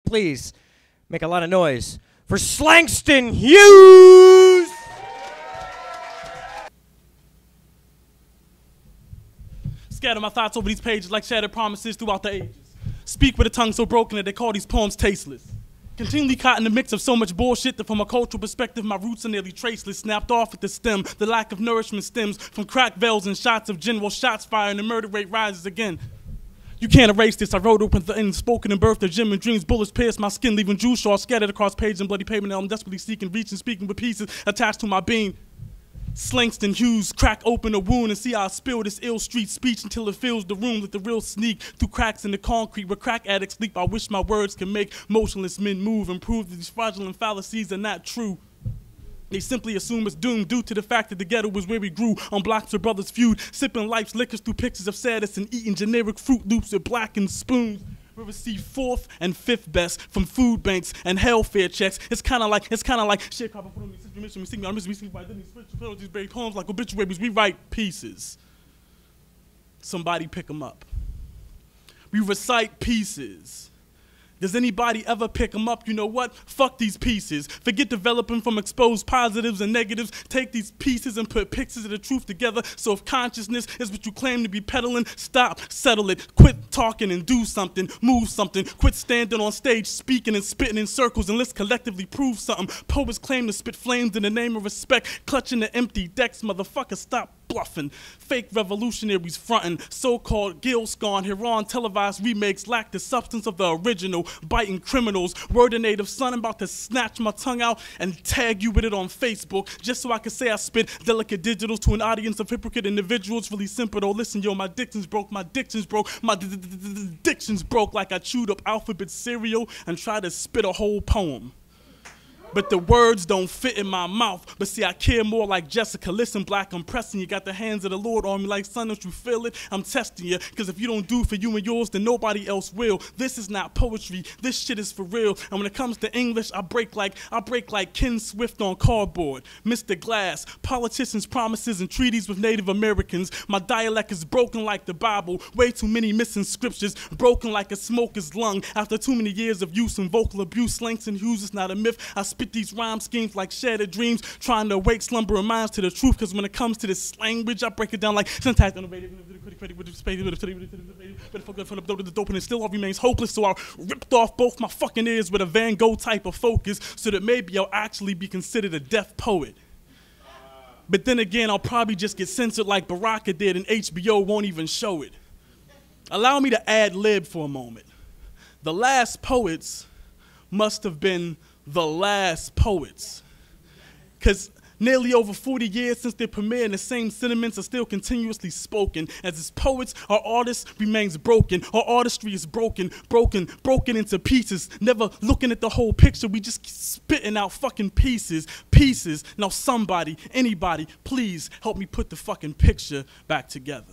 please make a lot of noise for Slangston Hughes! Scatter my thoughts over these pages like shattered promises throughout the ages. Speak with a tongue so broken that they call these poems tasteless. Continually caught in the mix of so much bullshit that from a cultural perspective my roots are nearly traceless. Snapped off at the stem, the lack of nourishment stems from cracked veils and shots of gin. While shots fire and the murder rate rises again. You can't erase this. I wrote open the unspoken and birthed of gym and dreams. Bullets pierced my skin, leaving jewels shards scattered across pages and bloody pavement. I'm desperately seeking, reaching, speaking with pieces attached to my being. Slangston Hughes, crack open a wound and see how I spill this ill street speech until it fills the room. Let the real sneak through cracks in the concrete where crack addicts sleep. I wish my words can make motionless men move and prove that these fraudulent fallacies are not true. They simply assume it's doomed due to the fact that the ghetto was where we grew, on blocks where brothers feud, sipping life's liquors through pictures of sadness and eating generic Fruit Loops with blackened spoons. We receive fourth and fifth best from food banks and welfare checks. It's kind of like shit. These great poems like obituaries. We write pieces. Somebody pick them up. We recite pieces. Does anybody ever pick them up? You know what? Fuck these pieces. Forget developing from exposed positives and negatives. Take these pieces and put pictures of the truth together. So if consciousness is what you claim to be peddling, stop, settle it. Quit talking and do something, move something. Quit standing on stage, speaking and spitting in circles, and let's collectively prove something. Poets claim to spit flames in the name of respect. Clutching the empty decks, motherfucker, stop bluffing. Fake revolutionaries fronting, so-called Gil-scorn, Huron televised remakes lack the substance of the original. Biting criminals, word of native son, I'm about to snatch my tongue out and tag you with it on Facebook, just so I can say I spit delicate digitals to an audience of hypocrite individuals. Really simple though, listen yo, my diction's broke, my diction's broke like I chewed up alphabet cereal and tried to spit a whole poem. But the words don't fit in my mouth. But see, I care more like Jessica. Listen, black, I'm pressing you. Got the hands of the Lord on me like, son, don't you feel it? I'm testing you. Because if you don't do for you and yours, then nobody else will. This is not poetry. This shit is for real. And when it comes to English, I break like Ken Swift on cardboard. Mr. Glass, politicians' promises and treaties with Native Americans. My dialect is broken like the Bible. Way too many missing scriptures. Broken like a smoker's lung. After too many years of use and vocal abuse, Slangston Hughes is not a myth. I spit these rhyme schemes like shattered dreams, trying to awake slumbering minds to the truth. Because when it comes to this language, I break it down like syntax innovative, but the dope and it still all remains hopeless. So I ripped off both my fucking ears with a Van Gogh type of focus, so that maybe I'll actually be considered a deaf poet. But then again, I'll probably just get censored like Baraka did, and HBO won't even show it. Allow me to ad-lib for a moment. The last poets must have been the last poets. Because nearly over 40 years since their premiere, and the same sentiments are still continuously spoken. As its poets, our artist remains broken. Our artistry is broken into pieces. Never looking at the whole picture, we just keep spitting out fucking pieces. Now somebody, anybody, please help me put the fucking picture back together.